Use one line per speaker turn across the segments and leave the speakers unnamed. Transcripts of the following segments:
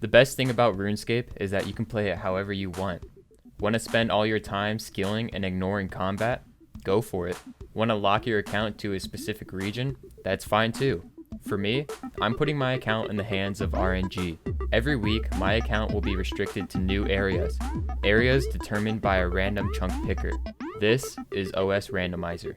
The best thing about RuneScape is that you can play it however you want. Want to spend all your time skilling and ignoring combat? Go for it. Want to lock your account to a specific region? That's fine too. For me, I'm putting my account in the hands of RNG. Every week, my account will be restricted to new areas. Areas determined by a random chunk picker. This is OS Randomizer.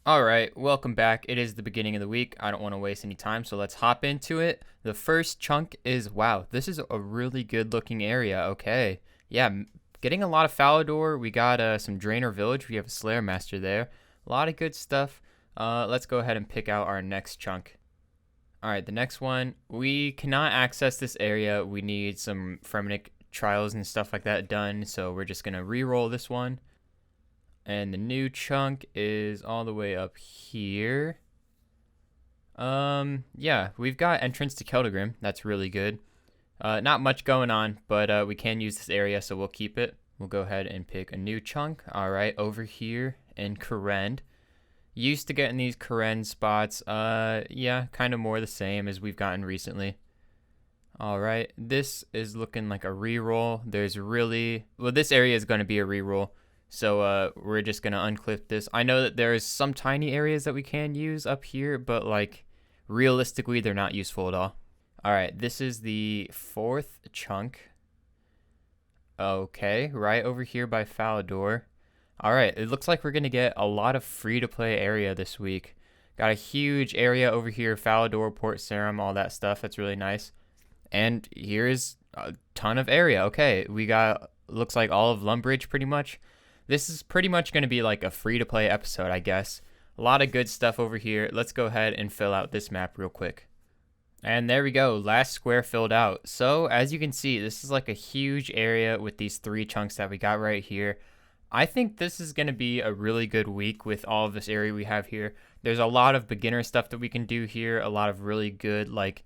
Alright, welcome back. It is the beginning of the week. I don't want to waste any time, so let's hop into it. The first chunk is, wow, this is a really good looking area. Okay, yeah, getting a lot of Falador. We got some Draenor Village. We have a Slayer Master there. A lot of good stuff. Let's go ahead and pick out our next chunk. Alright, the next one. We cannot access this area. We need some Fremennik trials and stuff like that done, so we're just going to re-roll this one. And the new chunk is all the way up here. Yeah, we've got entrance to Keldagrim. That's really good. Not much going on, but we can use this area, so we'll keep it. We'll go ahead and pick a new chunk. All right, over here in Kourend. Used to getting these Kourend spots. Yeah, kind of more the same as we've gotten recently. All right, this is looking like a reroll. This area is going to be a reroll. So we're just going to unclip this. I know that there's some tiny areas that we can use up here, but like realistically, they're not useful at all. All right, this is the fourth chunk. Okay, right over here by Falador. All right, it looks like we're going to get a lot of free-to-play area this week. Got a huge area over here, Falador, Port Sarim, all that stuff. That's really nice. And here's a ton of area. Okay, we got, looks like all of Lumbridge pretty much. This is pretty much going to be like a free-to-play episode, I guess. A lot of good stuff over here. Let's go ahead and fill out this map real quick. And there we go, last square filled out. So, as you can see, this is like a huge area with these three chunks that we got right here. I think this is going to be a really good week with all of this area we have here. There's a lot of beginner stuff that we can do here. A lot of really good, like,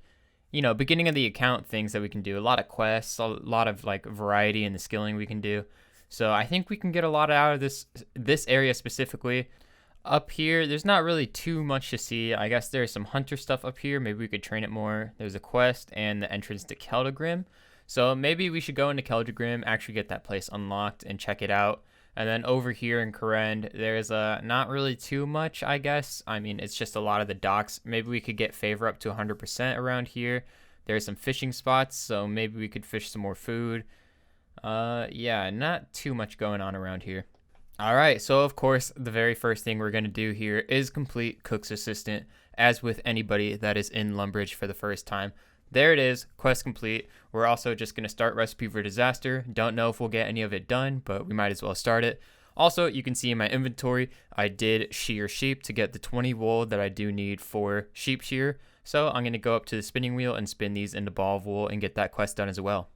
you know, beginning of the account things that we can do. A lot of quests, a lot of, like, variety in the skilling we can do. So I think we can get a lot out of this area specifically. Up here, there's not really too much to see. I guess there's some hunter stuff up here. Maybe we could train it more. There's a quest and the entrance to Keldagrim. So maybe we should go into Keldagrim, actually get that place unlocked and check it out. And then over here in Kourend, there's not really too much, I guess. I mean, it's just a lot of the docks. Maybe we could get favor up to 100% around here. There's some fishing spots, so maybe we could fish some more food. Yeah, not too much going on around here. All right, so of course, the very first thing we're going to do here is complete Cook's Assistant, as with anybody that is in Lumbridge for the first time. There it is, quest complete. We're also just going to start Recipe for Disaster. Don't know if we'll get any of it done, but we might as well start it. Also, you can see in my inventory, I did shear sheep to get the 20 wool that I do need for sheep shear. So I'm going to go up to the spinning wheel and spin these into ball of wool and get that quest done as well.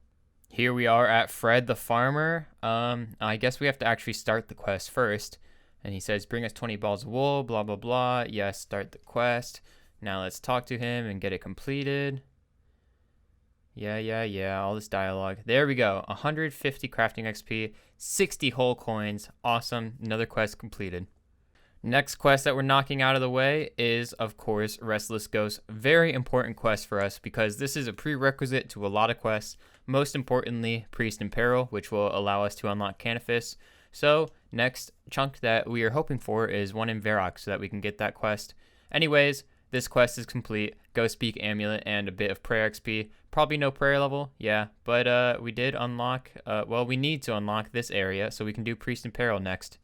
Here we are at Fred the Farmer. I guess we have to actually start the quest first. And he says, bring us 20 balls of wool, blah, blah, blah. Yes, start the quest. Now let's talk to him and get it completed. Yeah, all this dialogue. There we go. 150 crafting XP, 60 whole coins. Awesome. Another quest completed. Next quest that we're knocking out of the way is, of course, Restless Ghosts. Very important quest for us because this is a prerequisite to a lot of quests. Most importantly, Priest in Peril, which will allow us to unlock Canifis. So, next chunk that we are hoping for is one in Varrock so that we can get that quest. Anyways, this quest is complete. Go Speak Amulet and a bit of prayer XP. Probably no prayer level, yeah, but we did unlock, we need to unlock this area so we can do Priest in Peril next.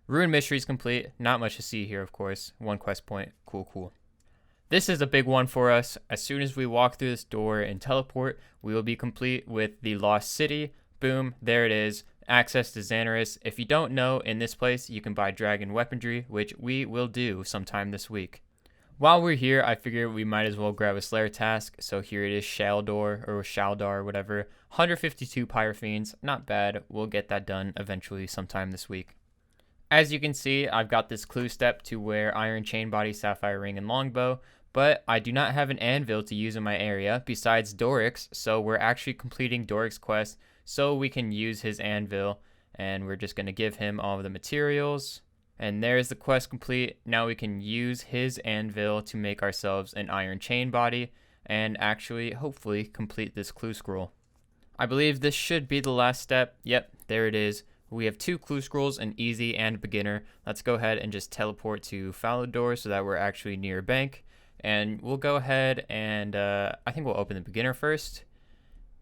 Rune Mysteries complete. Not much to see here, of course. One quest point. Cool. This is a big one for us. As soon as we walk through this door and teleport, we will be complete with the Lost City. Boom, there it is. Access to Xanaris. If you don't know, in this place, you can buy dragon weaponry, which we will do sometime this week. While we're here, I figure we might as well grab a Slayer task. So here it is, Shaldor, or Shaldar, whatever. 152 Pyrofiends. Not bad. We'll get that done eventually sometime this week. As you can see, I've got this clue step to wear Iron Chain Body, Sapphire Ring, and Longbow, but I do not have an anvil to use in my area besides Doric's, so we're actually completing Doric's quest so we can use his anvil, and we're just going to give him all of the materials. And there's the quest complete. Now we can use his anvil to make ourselves an Iron Chain Body. and actually, hopefully, complete this clue scroll. I believe this should be the last step. Yep, there it is. We have 2 clue scrolls, an easy and beginner. Let's go ahead and just teleport to Falador so that we're actually near a bank. And we'll go ahead and I think we'll open the beginner first.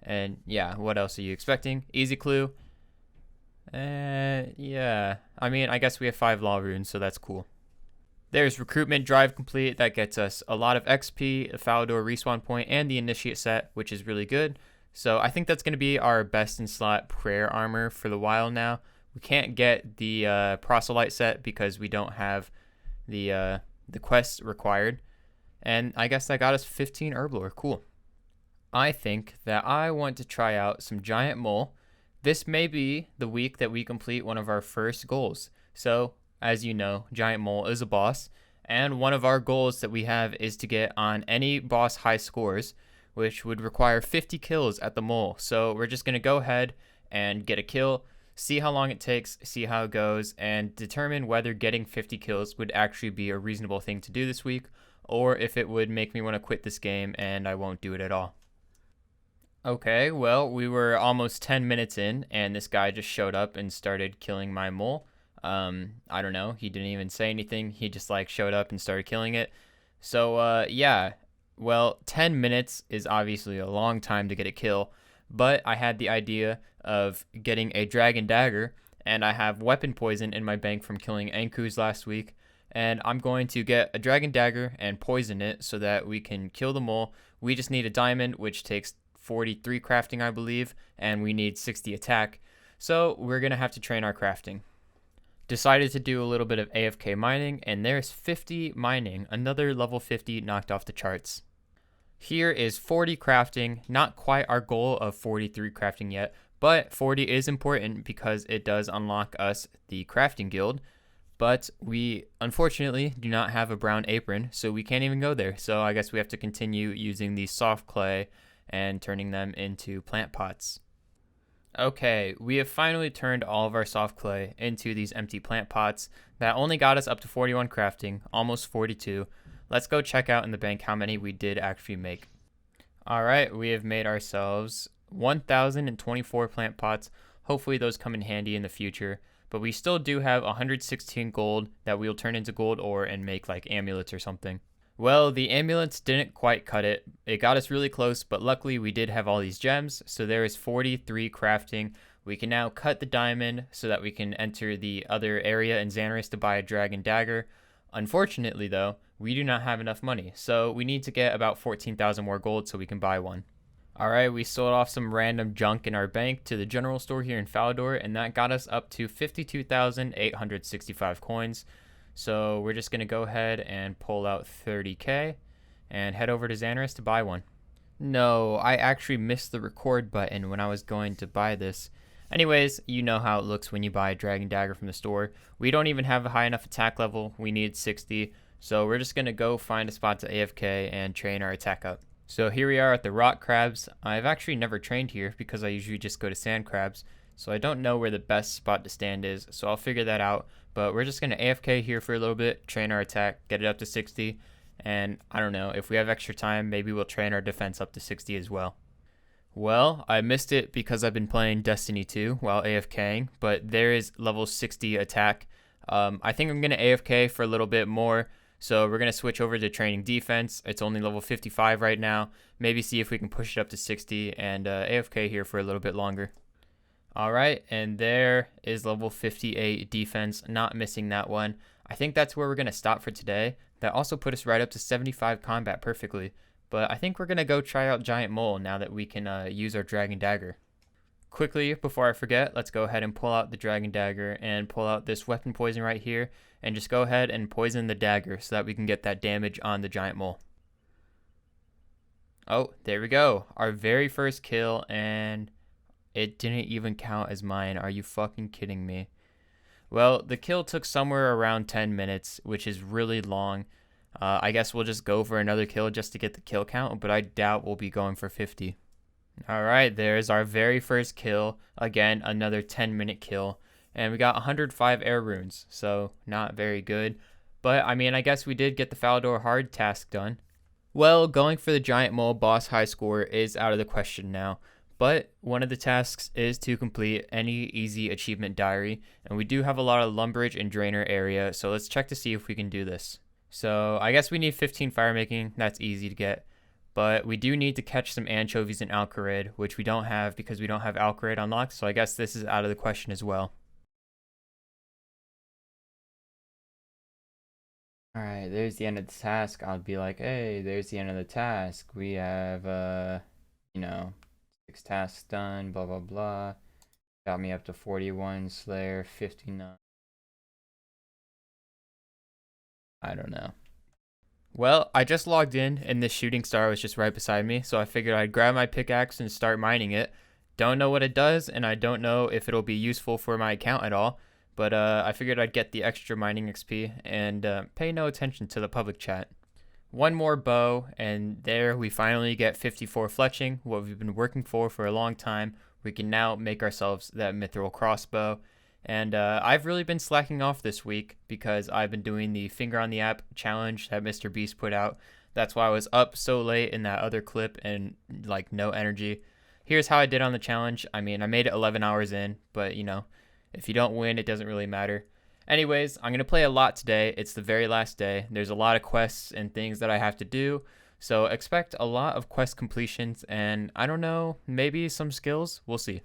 And yeah, what else are you expecting? Easy clue. Yeah. I mean, I guess we have 5 law runes, so that's cool. There's recruitment drive complete. That gets us a lot of XP, a Falador respawn point, and the initiate set, which is really good. So I think that's going to be our best in slot prayer armor for the while now. We can't get the proselyte set because we don't have the quests required. And I guess that got us 15 herblore. Cool. I think that I want to try out some giant mole. This may be the week that we complete one of our first goals. So, as you know, giant mole is a boss. And one of our goals that we have is to get on any boss high scores, which would require 50 kills at the mole. So we're just going to go ahead and get a kill, see how long it takes, see how it goes, and determine whether getting 50 kills would actually be a reasonable thing to do this week, or if it would make me want to quit this game and I won't do it at all. Okay, well, we were almost 10 minutes in, and this guy just showed up and started killing my mole. I don't know, he didn't even say anything, he just showed up and started killing it. So yeah. Well, 10 minutes is obviously a long time to get a kill, but I had the idea of getting a dragon dagger, and I have weapon poison in my bank from killing Ankus last week, and I'm going to get a dragon dagger and poison it so that we can kill the mole. We just need a diamond, which takes 43 crafting, I believe, and we need 60 attack, so we're going to have to train our crafting. Decided to do a little bit of AFK mining, and there's 50 mining, another level 50 knocked off the charts. Here is 40 crafting, not quite our goal of 43 crafting yet, but 40 is important because it does unlock us the crafting guild, but we unfortunately do not have a brown apron, so we can't even go there. So I guess we have to continue using the soft clay and turning them into plant pots. Okay, we have finally turned all of our soft clay into these empty plant pots. That only got us up to 41 crafting, almost 42. Let's go check out in the bank how many we did actually make. Alright, we have made ourselves 1,024 plant pots. Hopefully those come in handy in the future. But we still do have 116 gold that we'll turn into gold ore and make amulets or something. Well, the amulets didn't quite cut it. It got us really close, but luckily we did have all these gems. So there is 43 crafting. We can now cut the diamond so that we can enter the other area in Xanaris to buy a dragon dagger. Unfortunately though, we do not have enough money, so we need to get about 14,000 more gold so we can buy one. Alright, we sold off some random junk in our bank to the general store here in Falador, and that got us up to 52,865 coins. So we're just going to go ahead and pull out 30k and head over to Xanaris to buy one. No, I actually missed the record button when I was going to buy this. Anyways, you know how it looks when you buy a dragon dagger from the store. We don't even have a high enough attack level. We need 60. So we're just going to go find a spot to AFK and train our attack up. So here we are at the rock crabs. I've actually never trained here because I usually just go to sand crabs. So I don't know where the best spot to stand is. So I'll figure that out. But we're just going to AFK here for a little bit, train our attack, get it up to 60. And I don't know, if we have extra time, maybe we'll train our defense up to 60 as well. Well, I missed it because I've been playing Destiny 2 while AFKing. But there is level 60 attack. I think I'm going to AFK for a little bit more. So we're going to switch over to training defense. It's only level 55 right now. Maybe see if we can push it up to 60 and AFK here for a little bit longer. All right, and there is level 58 defense, not missing that one. I think that's where we're going to stop for today. That also put us right up to 75 combat perfectly. But I think we're going to go try out Giant Mole now that we can use our Dragon Dagger. Quickly, before I forget, let's go ahead and pull out the Dragon Dagger and pull out this weapon poison right here. And just go ahead and poison the dagger so that we can get that damage on the Giant Mole. Oh, there we go. Our very first kill, and it didn't even count as mine. Are you fucking kidding me? Well, the kill took somewhere around 10 minutes, which is really long. I guess we'll just go for another kill just to get the kill count, but I doubt we'll be going for 50. Alright, there's our very first kill. Again, another 10-minute kill. And we got 105 air runes, so not very good. But, I mean, I guess we did get the Falador hard task done. Well, going for the giant mole boss high score is out of the question now, but one of the tasks is to complete any easy achievement diary, and we do have a lot of lumberage and drainer area, so let's check to see if we can do this. So I guess we need 15 fire making, that's easy to get, but we do need to catch some anchovies in Alcarid, which we don't have because we don't have Alcarid unlocked, so I guess this is out of the question as well. All right, there's the end of the task. I'll be like, hey, there's the end of the task. We have, you know, 6 tasks done, blah, blah, blah. Got me up to 41, Slayer, 59. I don't know. Well, I just logged in, and this shooting star was just right beside me, so I figured I'd grab my pickaxe and start mining it. Don't know what it does, and I don't know if it'll be useful for my account at all, but I figured I'd get the extra mining XP and pay no attention to the public chat. One more bow, and there we finally get 54 fletching, what we've been working for a long time. We can now make ourselves that Mithril Crossbow. And I've really been slacking off this week because I've been doing the Finger on the App challenge that Mr. Beast put out. That's why I was up so late in that other clip and like no energy. Here's how I did on the challenge. I mean, I made it 11 hours in, but you know, if you don't win, it doesn't really matter. Anyways, I'm going to play a lot today. It's the very last day. There's a lot of quests and things that I have to do. So expect a lot of quest completions and I don't know, maybe some skills. We'll see.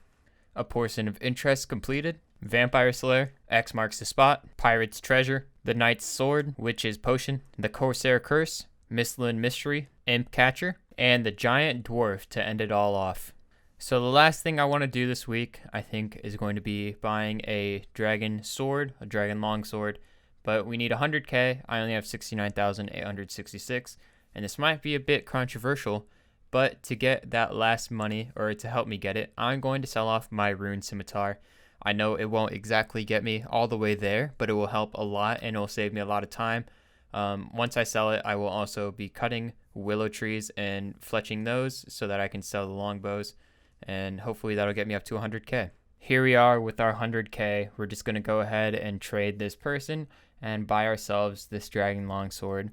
A portion of interest completed. Vampire Slayer, X marks the spot. Pirate's Treasure, the Knight's Sword, Witch's Potion, the Corsair Curse, Mistland Mystery, Imp Catcher, and the Giant Dwarf to end it all off. So the last thing I want to do this week, I think, is going to be buying a dragon sword, a dragon longsword, but we need 100k. I only have 69,866, and this might be a bit controversial, but to get that last money, or to help me get it, I'm going to sell off my rune scimitar. I know it won't exactly get me all the way there, but it will help a lot and it will save me a lot of time. Once I sell it, I will also be cutting willow trees and fletching those so that I can sell the longbows, and hopefully that'll get me up to 100k. Here we are with our 100k. We're just going to go ahead and trade this person and buy ourselves this dragon longsword.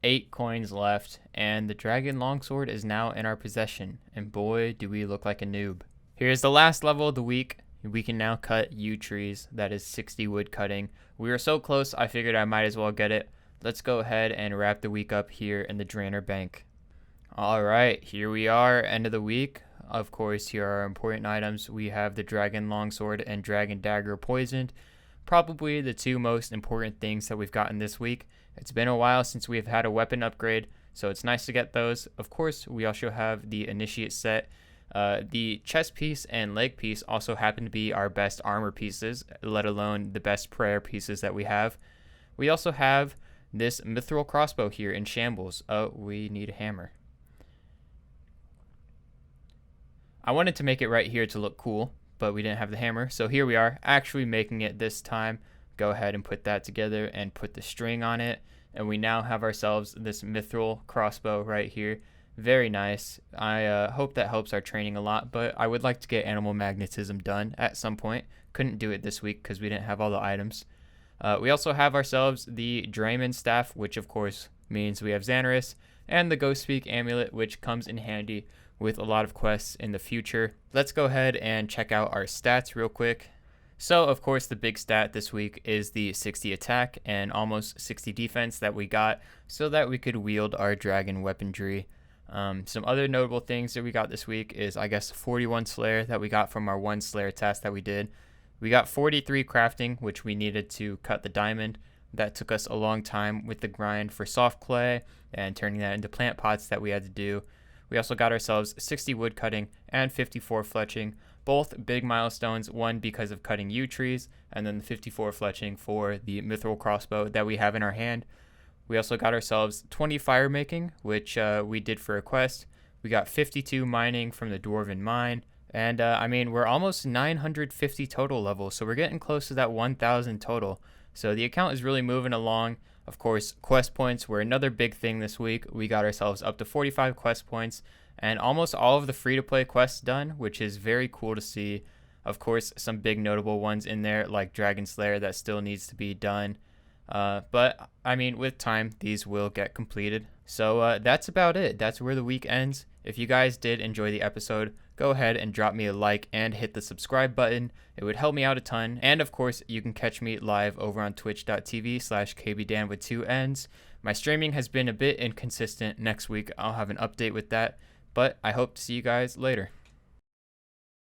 8 coins left, and the dragon longsword is now in our possession, and boy, do we look like a noob. Here's the last level of the week. We can now cut yew trees. That is 60 wood cutting. We were so close, I figured I might as well get it. Let's go ahead and wrap the week up here in the drainer bank. All right, here we are, end of the week. Of course, here are our important items. We have the dragon longsword and dragon dagger poisoned. Probably the 2 most important things that we've gotten this week. It's been a while since we've had a weapon upgrade, so it's nice to get those. Of course, we also have the initiate set. The chest piece and leg piece also happen to be our best armor pieces, let alone the best prayer pieces that we have. We also have this Mithril Crossbow here in shambles. Oh, we need a hammer. I wanted to make it right here to look cool, but we didn't have the hammer, so here we are, actually making it this time. Go ahead and put that together and put the string on it, and we now have ourselves this Mithril Crossbow right here. Very nice. I hope that helps our training a lot, but I would like to get animal magnetism done at some point. Couldn't do it this week because we didn't have all the items. We also have ourselves the Drayman Staff, which of course means we have Xanaris, and the Ghost Speak Amulet, which comes in handy with a lot of quests in the future. Let's go ahead and check out our stats real quick. So, of course, the big stat this week is the 60 attack and almost 60 defense that we got so that we could wield our dragon weaponry. Some other notable things that we got this week is, I guess, 41 Slayer that we got from our 1 Slayer task that we did. We got 43 crafting, which we needed to cut the diamond. That took us a long time with the grind for soft clay and turning that into plant pots that we had to do. We also got ourselves 60 wood cutting and 54 fletching, both big milestones, one because of cutting yew trees, and then the 54 fletching for the Mithril Crossbow that we have in our hand. We also got ourselves 20 fire making, which we did for a quest. We got 52 mining from the Dwarven Mine. And I mean, we're almost 950 total levels, so we're getting close to that 1,000 total. So the account is really moving along. Of course, quest points were another big thing this week. We got ourselves up to 45 quest points and almost all of the free-to-play quests done, which is very cool to see. Of course, some big notable ones in there like Dragon Slayer that still needs to be done. But I mean, with time, these will get completed. So that's about it. That's where the week ends. If you guys did enjoy the episode, go ahead and drop me a like and hit the subscribe button. It would help me out a ton. And of course, you can catch me live over on twitch.tv/kbdan with 2 N's. My streaming has been a bit inconsistent. Next week, I'll have an update with that. But I hope to see you guys later.